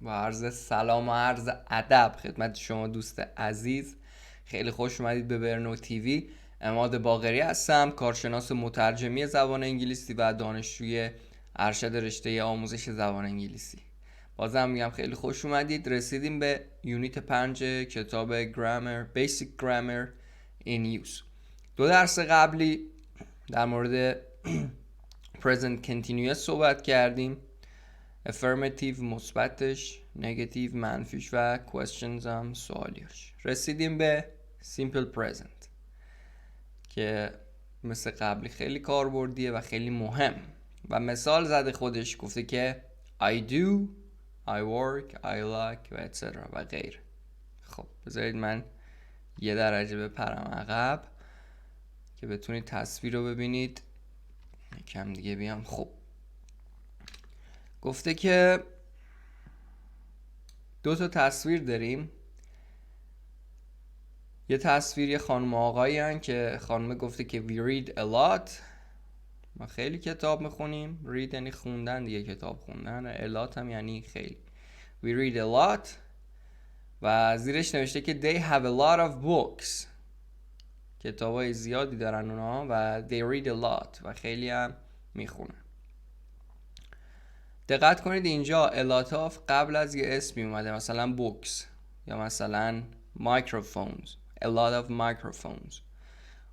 با عرض سلام و عرض ادب خدمت شما دوست عزیز. خیلی خوش اومدید به برنو تیوی. عماد باقری هستم، کارشناس مترجمی زبان انگلیسی و دانشجوی ارشد رشته آموزش زبان انگلیسی. بازم میگم خیلی خوش اومدید. رسیدیم به یونیت 5 کتاب Basic Grammar in Use. 2 درس قبلی در مورد Present Continuous صحبت کردیم، affirmative مثبتش، negative منفیش و questions هم سوالیاش. رسیدیم به simple present که مثل قبلی خیلی کاربردیه و خیلی مهم و مثال زده خودش. گفته که I do, I work, I like و etc و غیره. خب بذارید من 1 درجه بپرم عقب که بتونید تصویر رو ببینید. یکم دیگه بیام. خب گفته که 2 تا تصویر داریم. یه تصویر یه خانم آقایی هن که خانمه گفته که we read a lot، ما خیلی کتاب میخونیم. read یعنی خوندن دیگه، کتاب خوندن. a lot هم یعنی خیلی. we read a lot و زیرش نوشته که they have a lot of books، کتابای زیادی دارن اونا و they read a lot و خیلی هم میخونن. دقت کنید اینجا a lot of قبل از یه اسمی اومده، مثلا books یا مثلا microphones، a lot of microphones،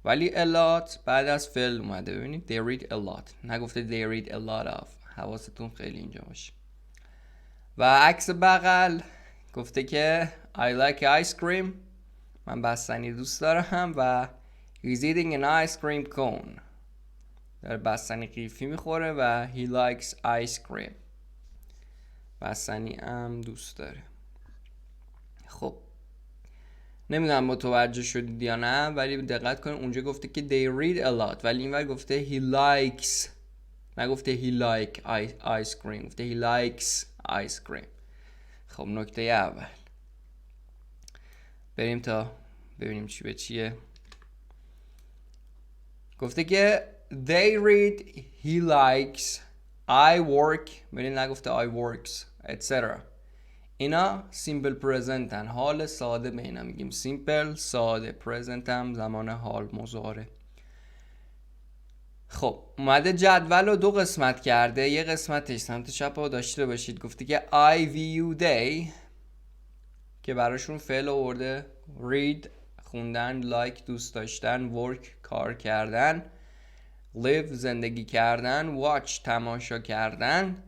ولی a lot بعد از فعل اومده. ببینید they read a lot، نگفته they read a lot of. حواستون خیلی اینجا باشه. و عکس بغل گفته که I like ice cream، من بستنی دوست دارم و he's eating an ice cream cone، داره بستنی قیفی میخوره و he likes ice cream، بستنی هم دوست داره. خب نمیدونم متوجه شدید یا نه، ولی دقت کنید اونجا گفته که they read a lot ولی اینور گفته he likes، نگفته he like ice cream، گفته he likes ice cream. خب نکته اول بریم تا ببینیم چی به چیه. گفته که they read، he likes، I work، ببینید نگفته I works etc. اینا simple present هن، حال ساده به اینا میگیم simple ساده. present هم زمان حال مضارع. خب اومده جدول رو 2 قسمت کرده. یه قسمتش سمت چپ رو داشته باشید، گفته که I view they که براشون فعل آورده، read خوندن، like دوست داشتن، work کار کردن، live زندگی کردن، watch تماشا کردن.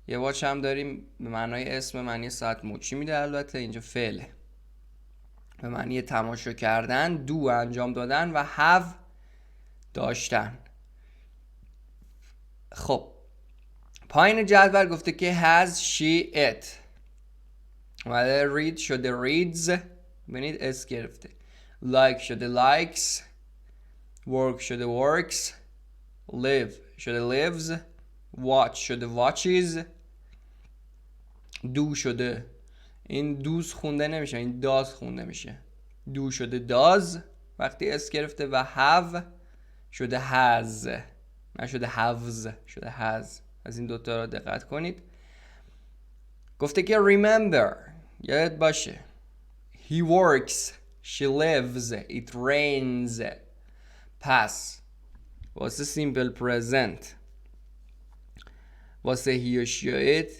یه واچ هم داریم به معنای اسم، معنی ساعت مچی میده، البته اینجا فعله. به معنی تماشا کردن، دو انجام دادن و have داشتن. خب پایین جدول گفته که has she it، اومده read شده reads، ببینید اس گرفته. like شده likes، work شده works، live شده lives، watch شده watches، دو شده، این دوز خونده نمیشه، این داز خونده میشه. دو شده داز وقتی اس گرفته و have شده has، نشده haves، شده has. از این دوتا رو دقت کنید. گفته که remember یاد باشه he works، she lives، it rains. پس واسه simple present، واسه he و she و it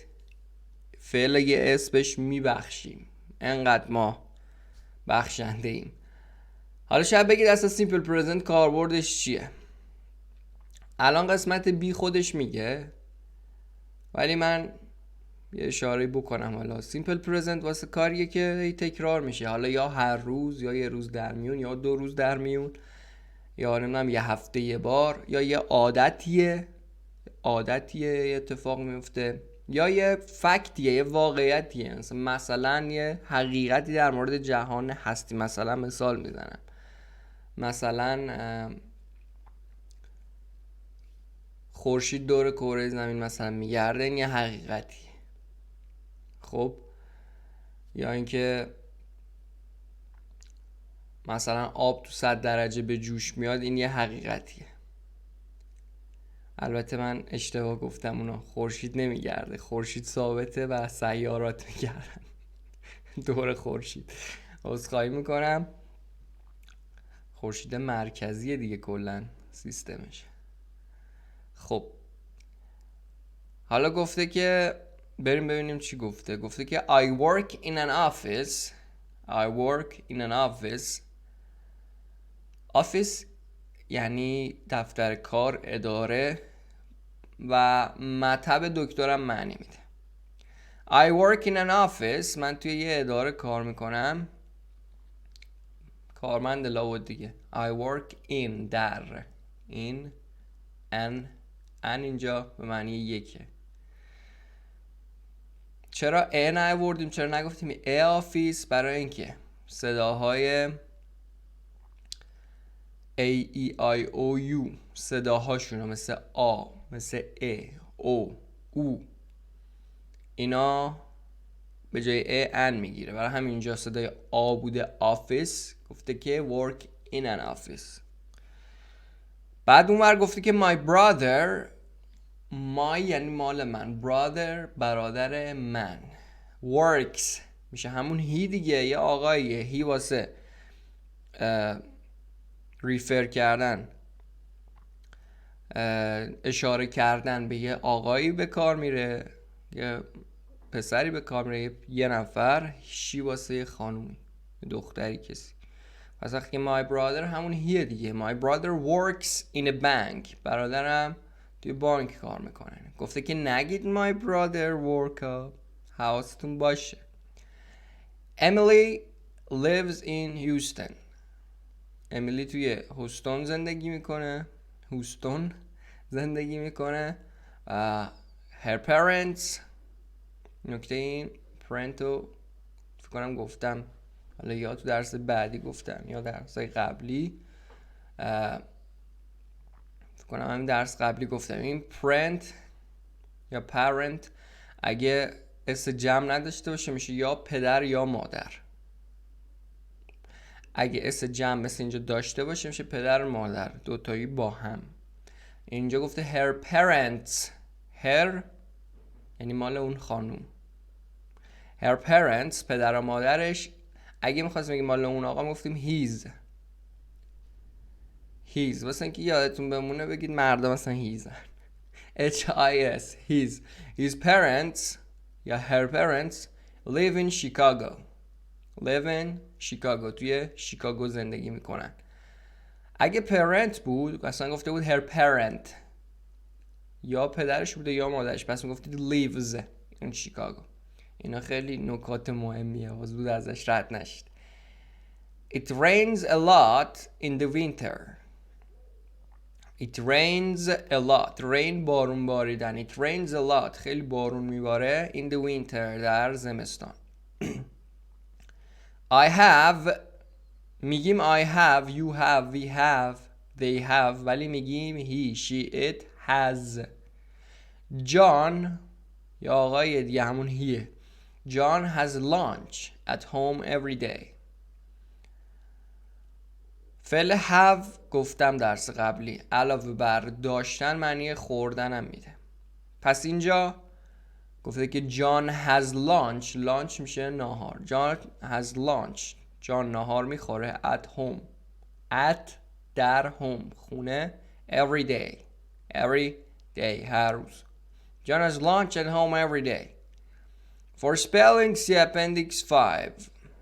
فعل یه اسمش میبخشیم، انقدر ما بخشنده ایم. حالا شاید بگید اصلا simple present کاربردش چیه؟ الان قسمت بی خودش میگه، ولی من یه اشاره بکنم. حالا simple present واسه کاریه که تکرار میشه، حالا یا هر روز یا یه روز در میون یا 2 روز در میون یا نمیدونم یه هفته یه بار، یا یه عادتیه یه اتفاق میفته، یا یه فکتیه، یه واقعیتیه، مثلا یه حقیقتی در مورد جهان هستی. مثلا مثال میزنم، مثلا خورشید دور کره زمین مثلا میگرده، این یه حقیقتیه. خب یا اینکه مثلا آب تو 100 درجه به جوش میاد، این یه حقیقتیه. البته من اشتباه گفتم، اونا خورشید نمیگرده، خورشید ثابته و سیارات میگردن دور خورشید. عذرخواهی میکنم، خورشید مرکزی دیگه کلا سیستمش. خب حالا گفته که بریم ببینیم چی گفته. گفته که I work in an office. I work in an office. office یعنی دفتر کار، اداره، و مطب دکترم معنی میده. I work in an office، من توی یه اداره کار میکنم، کارمند لابد دیگه. I work in، در، in، an اینجا به معنی یکه. چرا a نیاوردیم، چرا نگفتیم a office؟ برای اینکه صداهای a e i o u صداهاشون مثل a، مثل ا، او، او، اینا به جای a ان میگیره. برای همین اینجا صدای آ بوده office، گفته که work in an office. بعد اونور گفته که my brother، my یعنی مال من، brother برادر من، works میشه همون هی دیگه، یه آقاییه. هی واسه ریفر کردن، اشاره کردن به یه آقایی به کار میره، یه پسری به کار میره، یه نفر. شی واسه یه خانومی، دختری، کسی. پس وقتی my brother همون هیه دیگه. my brother works in a bank، برادرم توی بانک کار میکنه. گفته که نگید my brother work up، حواستون باشه. Emily lives in Houston. امیلی توی هوستون زندگی میکنه. هوستون زندگی میکنه. her parents، نکته این پرنتو فکر کنم گفتم، حالا یا تو درس بعدی گفتم یا درسای قبلی، فکر کنم همین درس قبلی گفتم. این پرنت یا پرنت اگه اس جمع نداشته باشه میشه یا پدر یا مادر. اگه اس جمع مثل اینجا داشته باشه میشه پدر و مادر، دوتایی با هم. اینجا گفته her parents، her یعنی مال اون خانوم. her parents پدر و مادرش. اگه میخواستیم بگیم مال اون آقا میگفتیم his. واسه اینکه یادتون بمونه بگید مردا مثلا هیزن. his his parents یا her parents live in Chicago. live in Chicago، توی شیکاگو زندگی میکنن. اگه parent بود مثلا گفته بود her parent، یا پدرش بوده یا مادرش، پس میگفتید lives in Chicago. اینا خیلی نکات مهمیه، زود ازش رد نشید. It rains a lot in the winter. It rains a lot. rain بارون باریدن. It rains a lot خیلی بارون میباره. In the winter در زمستان. I have میگیم I have، you have، we have، they have، ولی میگیم he، she، it has. John یا آقای دیگه همون هیه. John has lunch at home every day. فعل have گفتم درس قبلی، علاوه بر داشتن معنی خوردن هم میده. پس اینجا گفته که John has lunch. lunch میشه ناهار. John has lunch. جان ناهار میخوره at home. at در home خونه. every day. every day هر روز. John has lunch at home every day. For spelling see appendix 5.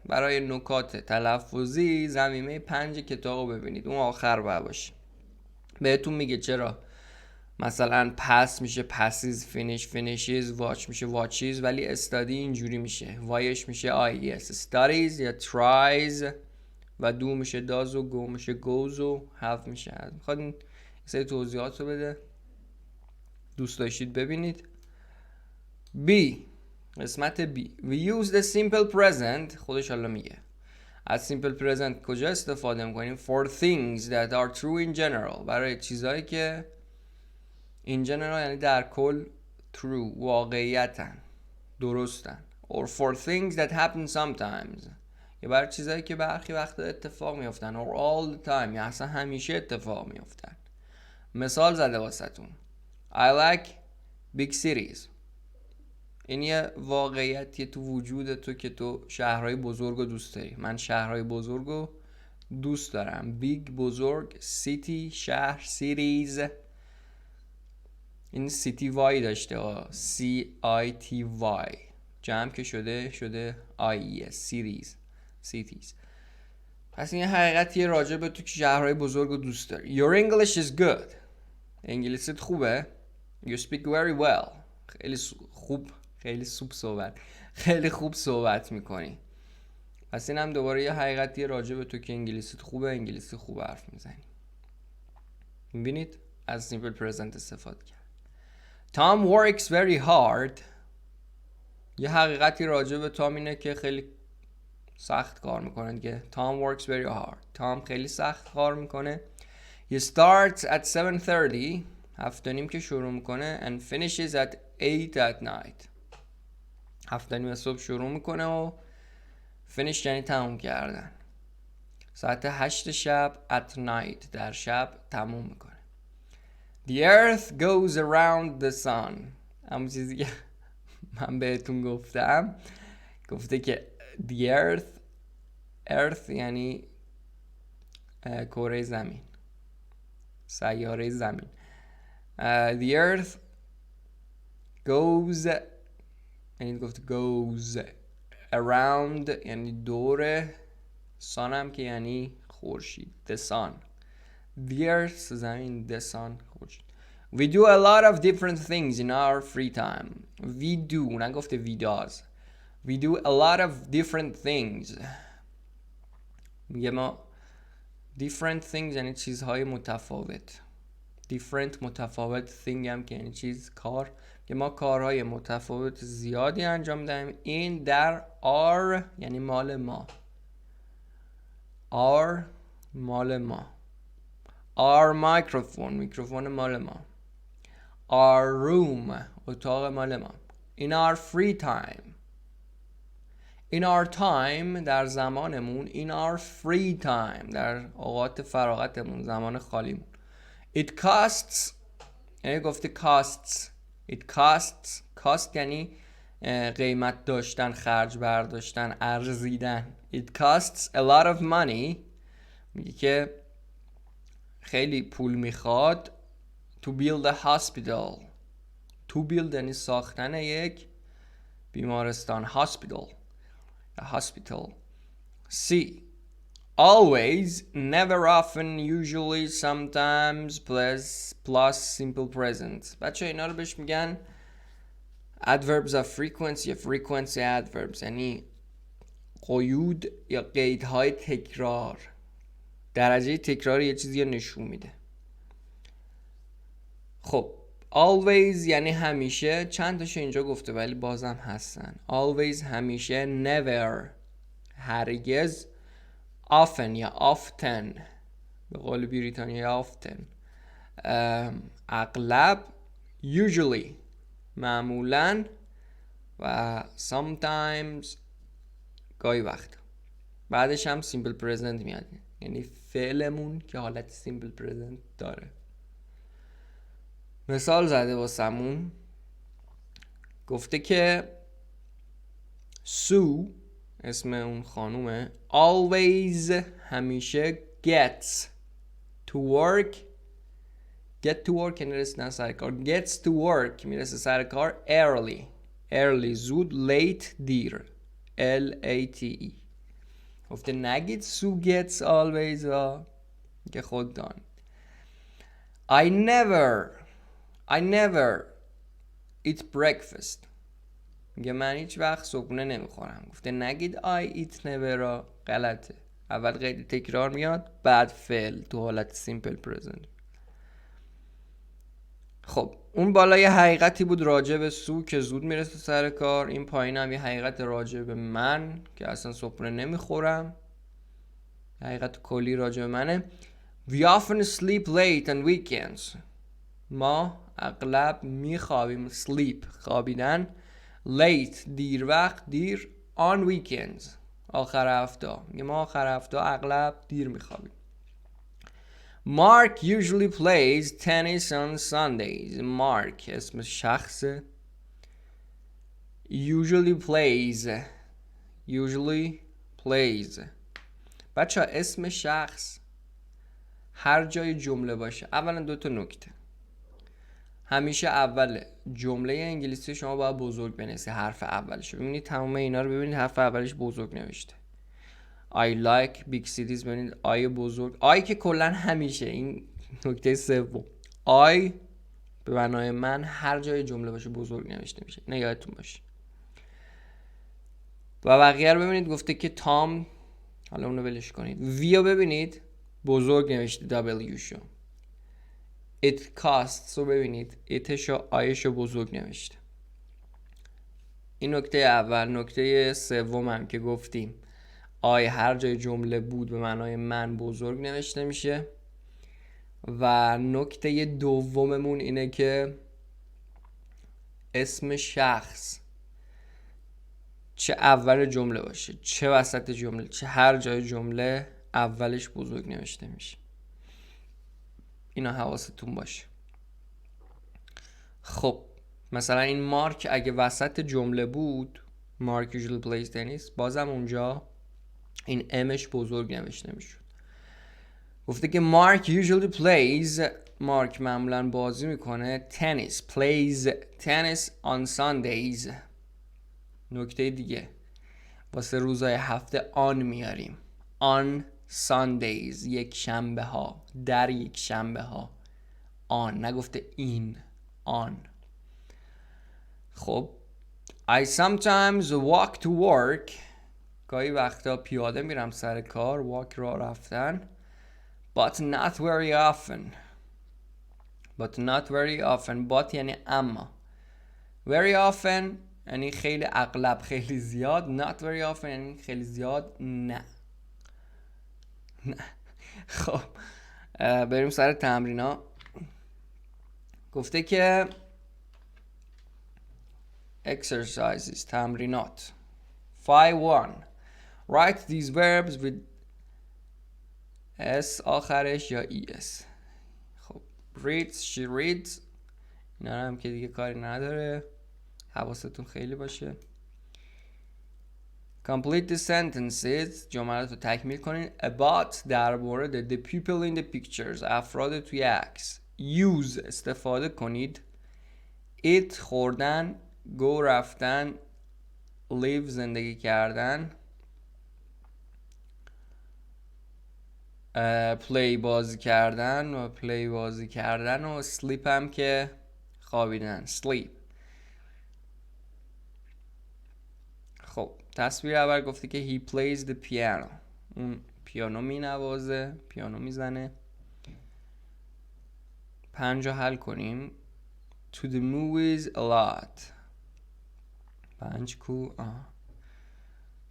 برای نکات تلفظی ضمیمه 5 کتاب ببینید، اون آخر باشه. بهتون میگه چرا مثلا پس میشه پسیز، فینیش فینیشیز، واچ میشه واچیز، ولی استادی اینجوری میشه. وایش میشه آیس، استادیز یا ترایز، و دو میشه داز، و گو میشه گوز، و هف میشه هز. میخواد این سری توضیحات رو بده، دوست داشتید ببینید. B، قسمت B. We use the simple present. خودش حالا میگه از simple present کجا استفاده میکنیم. For things that are true in general. برای چیزهایی که in general یعنی در کل true واقعیتن، درستن. Or for things that happen sometimes. یا برای چیزهایی که برخی وقتا اتفاق میافتن. Or all the time یا اصلا همیشه اتفاق میافتن. مثال زده واسهتون. I like big cities. این یه واقعیتی تو وجود تو که تو شهرهای بزرگ رو دوست داری. من شهرهای بزرگ رو دوست دارم. بیگ بزرگ، سیتی شهر، سیریز. این سیتی وای داشته CITY جمع که شده IES سیریز سیتیز. پس این حقیقتیه راجع به تو که شهرهای بزرگ رو دوست داری. Your English is good. انگلیسیت خوبه. You speak very well. خیلی خوب صحبت میکنی. پس این هم دوباره یه حقیقتیه راجع به تو که انگلیسیت خوبه. انگلیسی خوب حرف میزنی. میبینید از سیمپل پرزنت استفاده کرد. Tom works very hard. یه حقیقتی راجع به تام اینه که خیلی سخت کار میکنه دیگه. Tom works very hard. تام خیلی سخت کار میکنه. He starts at 7:30 7:30 که شروع میکنه and finishes at 8 at night 7:30 صبح شروع میکنه و finish یعنی تموم کردن. ساعت 8 شب at night در شب تموم میکنه. The earth goes around the sun. همون چیزی که من بهتون گفته که the earth یعنی کره زمین، سیاره زمین. The earth goes یعنی گفته goes around یعنی دور، sun هم که یعنی خورشید the sun. The earth زمین the sun خورشید. We do a lot of different things in our free time. We do نگفته we does. We do a lot of different things. میگه ما different things یعنی چیزهای متفاوت. different متفاوت thing هم که یعنی چیز کار که ما کارهای متفاوت زیادی انجام دهیم. این در our یعنی مال ما. our مال ما. our microphone میکروفون مال ما. our room اتاق مال ما. in our free time in our time در زمانمون. in our free time در اوقات فراغتمون، زمان خالیمون. it costs یعنی گفته costs. it cost یعنی قیمت داشتن، خرج برداشتن، ارزیدن. it costs a lot of money میگه که خیلی پول میخواد to build a hospital. to build یعنی ساختن یک بیمارستان. a hospital. C always, never, often, usually, sometimes, plus simple present. بچه اینا رو بهش میگن adverbs of frequency یا frequency adverbs یعنی قیود یا قیدهای تکرار. درجه تکرار یه چیزی رو نشون میده. خب always یعنی همیشه. چند تاشو اینجا گفته ولی بازم هستن. always همیشه. never هرگز. often یا often به قول بریتانیا often اغلب. usually معمولا و sometimes گاهی وقت. بعدش هم simple present میاد یعنی فعلمون که حالت simple present داره. مثال زده واسمون گفته که سو اسم اون خانومه always همیشه gets to work یعنی رسیدن سر کار. gets to work میرسه سر کار early زود. late دیر late. گفته نگید سو gets always که خود دان. I never eat breakfast میگه من هیچ وقت صبحونه نمیخورم. گفته نگید I eat never غلطه. اول قید تکرار میاد بعد فعل تو حالت simple present. خب اون بالا یه حقیقتی بود راجع به سو که زود میرسه سر کار. این پایین هم یه حقیقت راجع به من که اصلا صبحونه نمیخورم. حقیقت کلی راجع به منه. We often sleep late on weekends. ما اغلب میخوابیم. sleep خوابیدن. late دیر وقت دیر. on weekends آخر هفته. ما آخر هفته اغلب دیر میخوابیم. Mark usually plays tennis on Sundays. Mark اسم شخص. usually plays بچه ها اسم شخص هر جای جمله باشه. اولا 2 نکته. همیشه اول جمله انگلیسی شما باید بزرگ بنویسی، حرف اولش. ببینید تمام اینا رو ببینید حرف اولش بزرگ نوشته. I like big cities. ببینید آی بزرگ، آی که کلا همیشه. این نکته سوم، آی به معنای من هر جای جمله باشه بزرگ نوشته میشه. اینو یادتون باشه. و بقیه رو ببینید گفته که تام، حالا اونو ولش کنید. ویو ببینید بزرگ نوشته دبلیو شو. it costs رو ببینید ایتش و آیش رو بزرگ نوشته. این نکته اول. نکته سوم هم که گفتیم آی هر جای جمله بود به معنای من بزرگ نوشته میشه. و نکته دوممون اینه که اسم شخص چه اول جمله باشه چه وسط جمله چه هر جای جمله اولش بزرگ نوشته میشه. اینا حواستون باشه. خب مثلا این مارک اگه وسط جمله بود، مارک usually plays tennis، بازم اونجا این امش بزرگ نوشته میشود. گفته که مارک usually plays، مارک معمولا بازی میکنه plays tennis on Sundays. نکته دیگه واسه روزهای هفته آن میاریم. on Sundays، یک شنبه ها، در یک شنبه ها. آن نگفته این، آن. خب I sometimes walk to work، گاهی وقتا پیاده میرم سر کار. walk راه رفتن. but not very often. but یعنی اما. very often یعنی خیلی اغلب، خیلی زیاد. not very often یعنی خیلی زیاد نه. خب بریم سر تمرینا. گفته که exercises، تمرینات. 5-1 write these verbs with s آخرش یا es. خب reads، she reads، اینا هم که دیگه کاری نداره، حواستون خیلی باشه. complete the sentences، جملات رو تکمیل کنین. about، در مورد. the people in the pictures، افراد توی عکس. use، استفاده کنید. eat، خوردن. go، رفتن. live، زندگی کردن. play، بازی کردن. و play، بازی کردن. و sleep هم که خوابیدن، sleep. خب تصویر اول گفته که he plays the piano، اون پیانو می نوازه، پیانو میزنه. 5 حل کنیم. to the movies a lot. 5 کو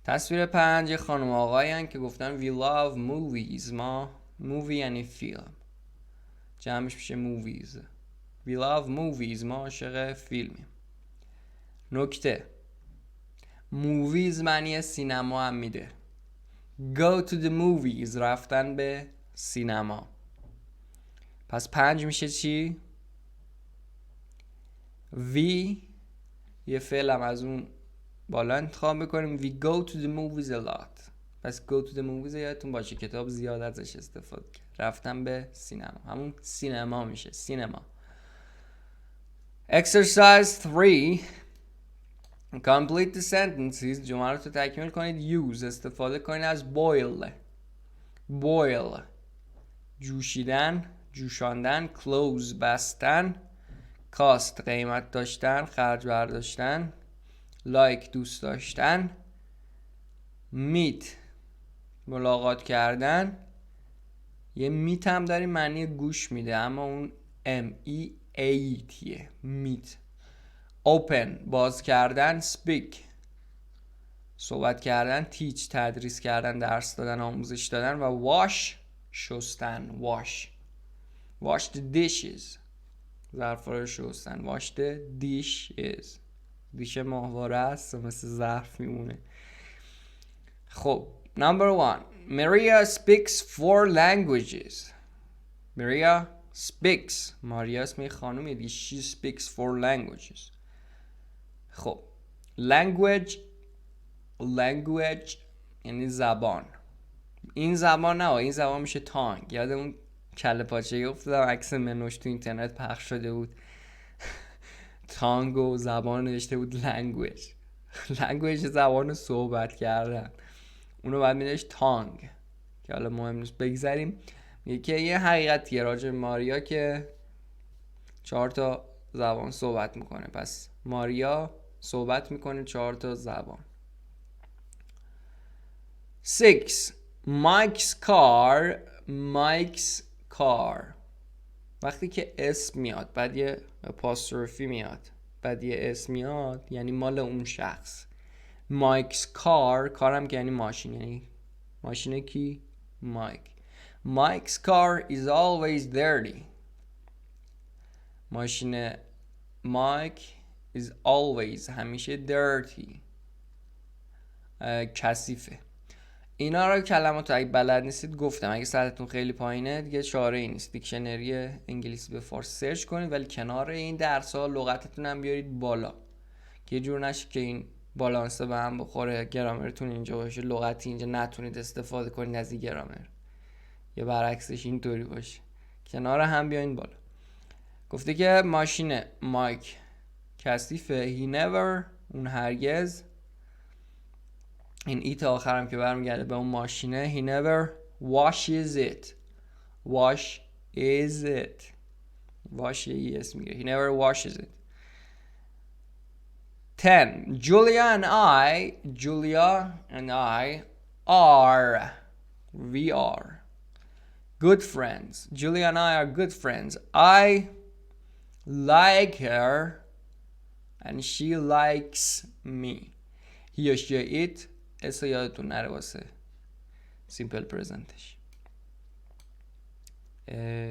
تصویر 5 خانم آقایی هن که گفتن we love movies. ما movie یعنی فیلم، جمعش میشه movies. we love movies، ما عاشق فیلمیم. نکته movies معنی سینما هم میده. go to the movies، رفتن به سینما. پس 5 میشه چی؟ we، یه فعل هم از اون بالا انتخاب بکنیم. we go to the movies a lot. پس go to the movies یادتون باشه کتاب زیاد ازش استفاده کرد. رفتن به سینما، همون سینما میشه، سینما. exercise 3 complete the sentences، جملات رو تکمیل کنید. use، استفاده کنید از boil، جوشیدن، جوشاندن. close، بستن. cost، قیمت داشتن، خرج برداشتن. like، دوست داشتن. meet، ملاقات کردن. یه میت هم داریم معنی گوش میده، اما اون meat meet. open، باز کردن. speak، صحبت کردن. teach، تدریس کردن، درس دادن، آموزش دادن. و wash، شستن. wash the dishes، ظرفا رو شستن. wash the dishes، دیش ماهواره است مثل ظرف میمونه. خب number 1 Maria speaks 4 languages. Maria speaks. ماریا اسم یه خانومیه دیگه. She speaks 4 languages. خب language یعنی زبان. این زبان نه، این زبان میشه تانگ. یاد اون کله پاچه‌ای افتادم، عکس منوش تو اینترنت پخش شده بود. تانگ و زبان نوشته بود language زبان صحبت کردن، اونو بعد می‌نوشت تانگ که حالا مهم نیست، بگذاریم. میگه که یه حقیقتیه راجع ماریا که 4 تا زبان صحبت میکنه. پس ماریا صحبت میکنه 4 تا زبان. 6. Mike's car. وقتی که اسم میاد بعد یه apostrophe میاد بعد یه اسم میاد یعنی مال اون شخص. Mike's car، کارم که یعنی ماشین، یعنی ماشین کی؟ Mike's car is always dirty. ماشین Mike is always همیشه dirty، کثیفه. اینا رو کلمات اگه بلد نیستید گفتم، اگه سطحتون خیلی پایینه دیگه چاره ای نیست، دیکشنری انگلیسی به فارسی سرچ کنید، ولی کنار این درس‌ها لغتتون هم بیارید بالا که یه جور نشه که این بالانس به هم بخوره، گرامرتون اینجا باشه، لغتی اینجا نتونید استفاده کنید از این گرامر، یا برعکسش اینطوری باشه. کنار هم بیاین بالا. گفته که ماشین مایک کثیفه. he never، اون هرگز، این ایت آخرم که برمیگرده به اون ماشینه. he never washes it. wash یه اسم میگیره. he never washes it. 10. Julia and I are good friends. Julia and I are good friends. I like her and she likes me. he or she it اسو یادتون نره واسه سیمپل پرزنتش.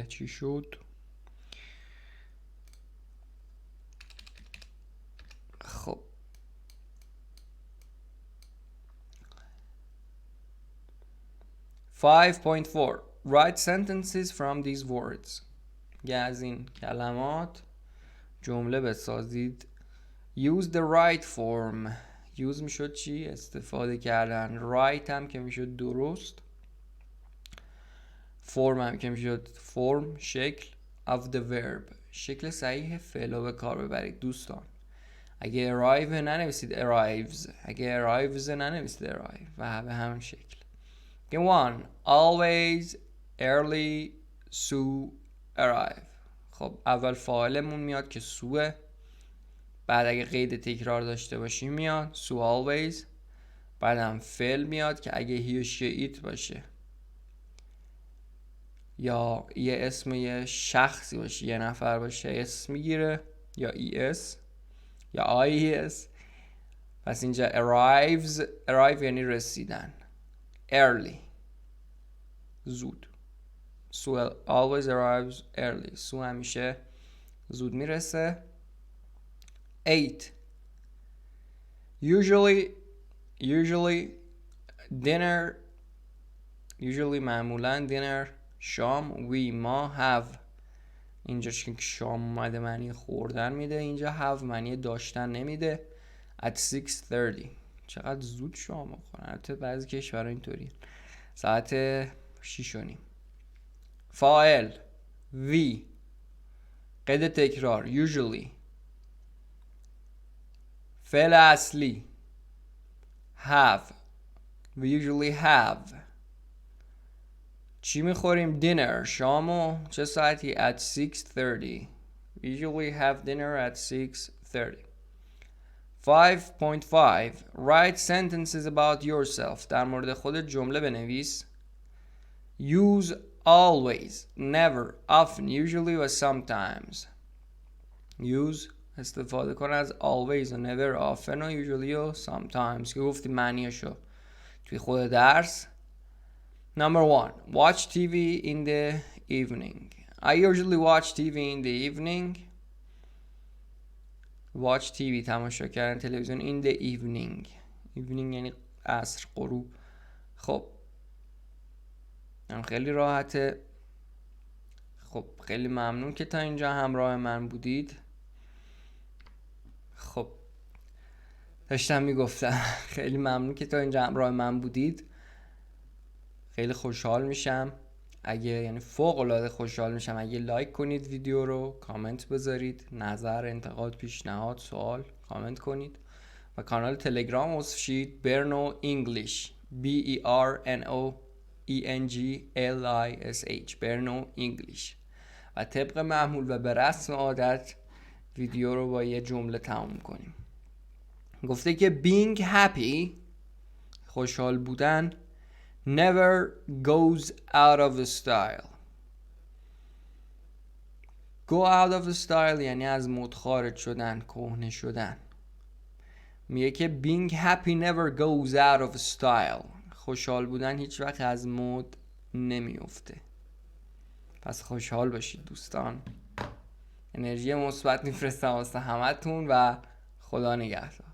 چی شد؟ خب 5.4 Write sentences from these words. از این کلمات جمله بسازید. Use the right form. use میشد چی؟ استفاده کردن. right هم که میشد درست. form هم که میشد فرم، شکل. of the verb، شکل صحیح فعل رو به کار ببرید دوستان. اگه arrive ننویسید arrives، اگه arrives ننویسید arrive، و به همین شکل. 1. Always early Sue arrive. خب اول فاعلمون میاد که سوه، بعد اگه قید تکرار داشته باشیم میاد Sue always، بعدم فعل میاد که اگه he or she it باشه یا یه اسم یه شخصی باشه، یه نفر باشه، اسم میگیره، یا es یا ies. پس اینجا arrive یعنی رسیدن. early زود. Sue always arrives early. سو همیشه زود میرسه. 8. Usually dinner، usually معمولا dinner شام. we ما have، اینجا چون که شام اومده معنی خوردن میده، اینجا have معنی داشتن نمیده. at 6:30 چقدر زود شام بخورن، البته بعضی کشورها اینطوری ساعت 6:30. فاعل we، قید تکرار usually. فعل اصلی have، we usually have. چی میخوریم؟ dinner شامو. چه ساعتی؟ at 6:30. we usually have dinner at 6:30. 5.5 Write sentences about yourself. در مورد خودت جمله بنویس. Use always، never، often، usually و sometimes. Use استفاده کن از always و never، often و usually و sometimes که گفتی معنیشو توی خود درس. Number 1. Watch TV in the evening. I usually watch TV in the evening. Watch TV تماشا کردن تلویزیون. in the evening یعنی عصر، غروب. خب خیلی راحته. خب خیلی ممنون که تا اینجا همراه من بودید. خب داشتم میگفتم خیلی ممنون که تا اینجا همراه من بودید. خیلی خوشحال میشم یعنی فوق العاده خوشحال میشم اگه لایک کنید ویدیو رو، کامنت بذارید، نظر، انتقاد، پیشنهاد، سوال کامنت کنید و کانال تلگرام عضو شید، برنو انگلیش BERNOENGLISH برنو انگلیش. و طبق معمول و به رسم عادت ویدیو رو با یه جمله تموم کنیم. گفته که being happy، خوشحال بودن، never goes out of style. go out of style یعنی از مود خارج شدن، کهنه شدن. میگه که being happy never goes out of style، خوشحال بودن هیچ وقت از مود نمیفته. پس خوشحال باشید دوستان. انرژی مثبت میفرستم واسه همتون و خدا نگهدار.